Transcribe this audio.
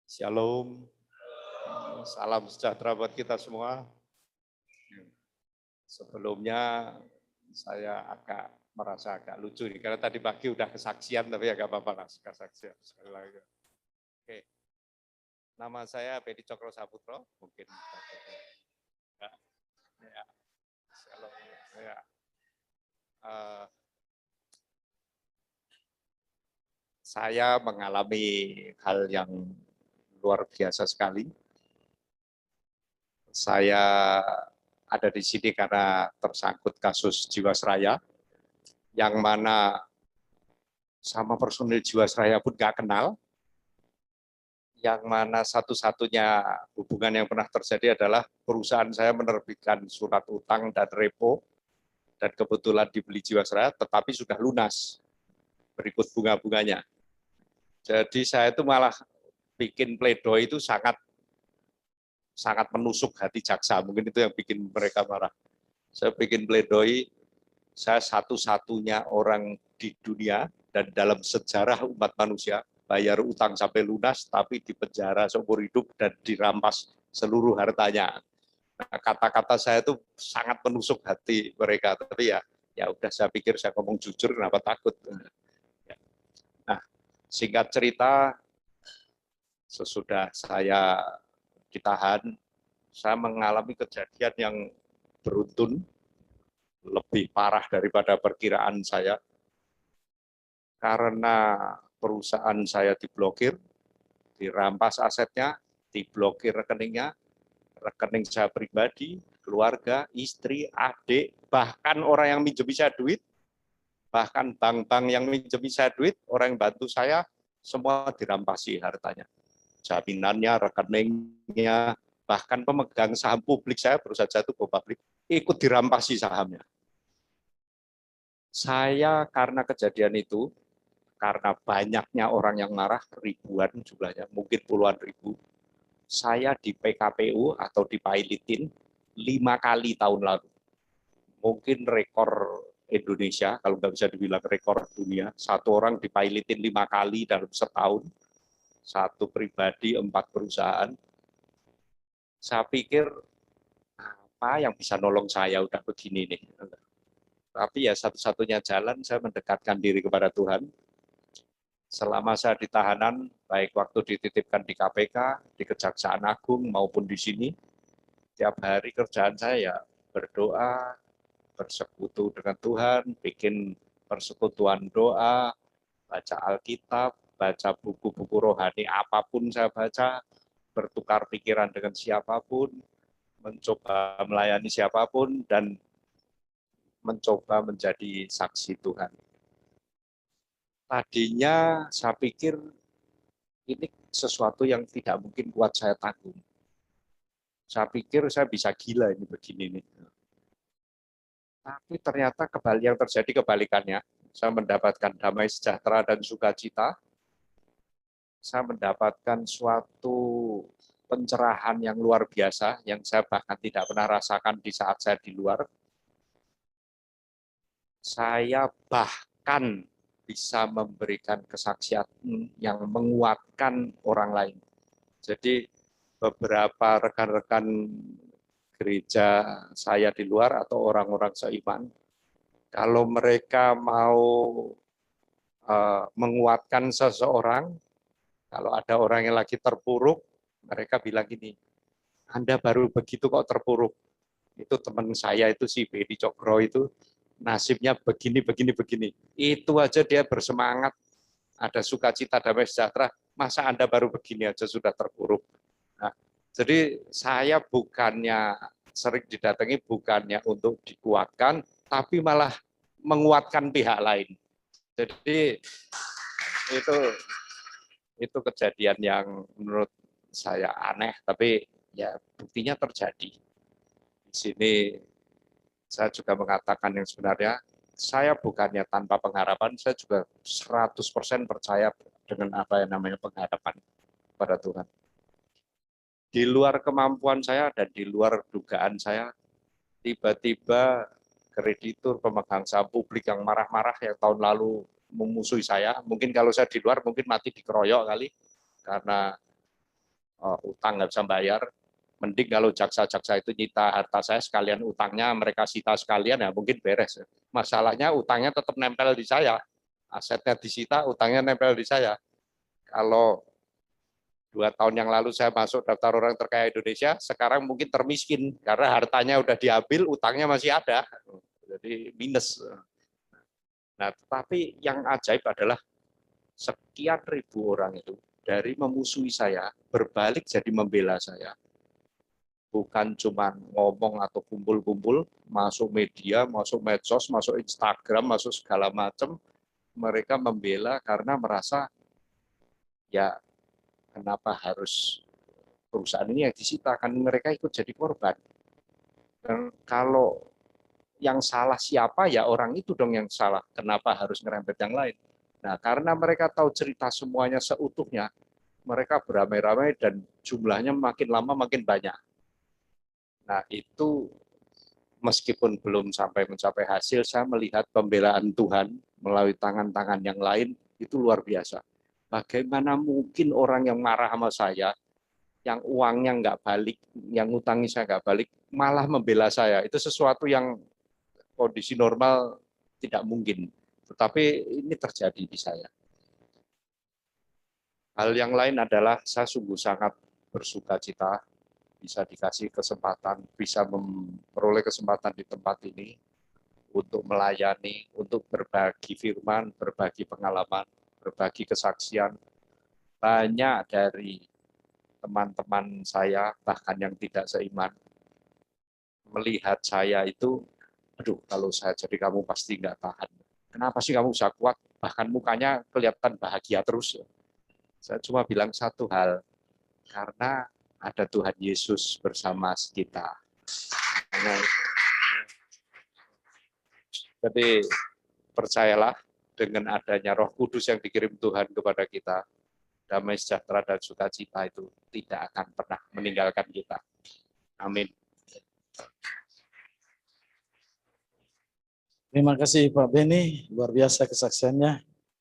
Shalom, salam sejahtera buat kita semua. Sebelumnya saya merasa agak lucu nih, karena tadi pagi udah kesaksian, tapi agak apa-apa lah, kesaksian sekali lagi. Oke, nama saya Bedi Cokro Saputro, mungkin ya, shalom, ya. Saya mengalami hal yang luar biasa sekali. Saya ada di sini karena tersangkut kasus Jiwasraya, yang mana sama personil Jiwasraya pun nggak kenal, yang mana satu-satunya hubungan yang pernah terjadi adalah perusahaan saya menerbitkan surat utang dan repo, dan kebetulan dibeli Jiwasraya, tetapi sudah lunas, berikut bunga-bunganya. Jadi saya itu malah bikin pledoi itu sangat menusuk hati jaksa, mungkin itu yang bikin mereka marah. Saya bikin pledoi, saya satu-satunya orang di dunia dan dalam sejarah umat manusia bayar utang sampai lunas, tapi dipenjara seumur hidup dan dirampas seluruh hartanya. Nah, kata-kata saya itu sangat menusuk hati mereka, tapi ya udah, saya pikir saya ngomong jujur, kenapa takut. Nah, singkat cerita, sesudah saya ditahan, saya mengalami kejadian yang beruntun, lebih parah daripada perkiraan saya, karena perusahaan saya diblokir, dirampas asetnya, diblokir rekeningnya, rekening saya pribadi, keluarga, istri, adik, bahkan orang yang minjem saya duit, bahkan bank-bank yang minjem saya duit, orang yang bantu saya, semua dirampasi hartanya. Jaminannya, rekeningnya, bahkan pemegang saham publik saya, baru saja itu go publik, ikut dirampasi sahamnya. Saya karena kejadian itu, karena banyaknya orang yang marah, ribuan jumlahnya, mungkin puluhan ribu, saya di PKPU atau dipailitin 5 kali tahun lalu. Mungkin rekor Indonesia, kalau nggak bisa dibilang rekor dunia, satu orang dipailitin 5 kali dalam setahun, satu pribadi, 4 perusahaan. Saya pikir, apa yang bisa nolong saya udah begini nih. Tapi ya satu-satunya jalan saya mendekatkan diri kepada Tuhan. Selama saya di tahanan, baik waktu dititipkan di KPK, di Kejaksaan Agung maupun di sini, tiap hari kerjaan saya ya berdoa, bersekutu dengan Tuhan, bikin persekutuan doa, baca Alkitab, baca buku-buku rohani apapun saya baca, bertukar pikiran dengan siapapun, mencoba melayani siapapun, dan mencoba menjadi saksi Tuhan. Tadinya saya pikir ini sesuatu yang tidak mungkin kuat saya tanggung. Saya pikir saya bisa gila ini begini nih. Tapi ternyata yang terjadi kebalikannya. Saya mendapatkan damai sejahtera dan sukacita. Saya mendapatkan suatu pencerahan yang luar biasa, yang saya bahkan tidak pernah rasakan di saat saya di luar. Saya bahkan bisa memberikan kesaksian yang menguatkan orang lain. Jadi beberapa rekan-rekan gereja saya di luar atau orang-orang seiman, kalau mereka mau menguatkan seseorang, kalau ada orang yang lagi terpuruk, mereka bilang gini, Anda baru begitu kok terpuruk. Itu teman saya itu si Bedi Cokro itu, nasibnya begini, begini, begini. Itu aja dia bersemangat, ada sukacita, damai sejahtera, masa Anda baru begini aja sudah terpuruk. Nah, jadi saya bukannya sering didatangi, bukannya untuk dikuatkan, tapi malah menguatkan pihak lain. Jadi itu kejadian yang menurut saya aneh, tapi ya buktinya terjadi. Di sini saya juga mengatakan yang sebenarnya, saya bukannya tanpa pengharapan, saya juga 100% percaya dengan apa yang namanya pengharapan pada Tuhan. Di luar kemampuan saya dan di luar dugaan saya, tiba-tiba kreditur pemegang saham publik yang marah-marah yang tahun lalu memusuhi saya, mungkin kalau saya di luar mungkin mati dikeroyok kali, karena utang nggak bisa bayar, mending kalau jaksa-jaksa itu nyita harta saya sekalian utangnya mereka sita sekalian, ya mungkin beres. Masalahnya utangnya tetap nempel di saya, asetnya disita, utangnya nempel di saya. Kalau 2 tahun yang lalu saya masuk daftar orang terkaya Indonesia, sekarang mungkin termiskin karena hartanya udah diambil, utangnya masih ada, jadi minus. Nah, tetapi yang ajaib adalah sekian ribu orang itu dari memusuhi saya berbalik jadi membela saya. Bukan cuma ngomong atau kumpul-kumpul, masuk media, masuk medsos, masuk Instagram, masuk segala macam, mereka membela karena merasa ya kenapa harus perusahaan ini yang disita, kan mereka ikut jadi korban. Dan kalau yang salah siapa, ya orang itu dong yang salah, kenapa harus ngerempet yang lain. Nah, karena mereka tahu cerita semuanya seutuhnya, mereka beramai-ramai dan jumlahnya makin lama makin banyak. Nah, itu meskipun belum sampai mencapai hasil, saya melihat pembelaan Tuhan melalui tangan-tangan yang lain itu luar biasa. Bagaimana mungkin orang yang marah sama saya, yang uangnya nggak balik, yang ngutangi saya nggak balik, malah membela saya. Itu sesuatu yang kondisi normal tidak mungkin. Tetapi ini terjadi di saya. Hal yang lain adalah saya sungguh sangat bersuka cita bisa dikasih kesempatan, bisa memperoleh kesempatan di tempat ini untuk melayani, untuk berbagi firman, berbagi pengalaman, berbagi kesaksian. Banyak dari teman-teman saya, bahkan yang tidak seiman, melihat saya itu, aduh kalau saya jadi kamu pasti nggak tahan. Kenapa sih kamu bisa kuat? Bahkan mukanya kelihatan bahagia terus. Saya cuma bilang satu hal, karena ada Tuhan Yesus bersama kita. Jadi percayalah dengan adanya Roh Kudus yang dikirim Tuhan kepada kita, damai sejahtera dan sukacita itu tidak akan pernah meninggalkan kita. Amin. Terima kasih Pak Beni, luar biasa kesaksiannya.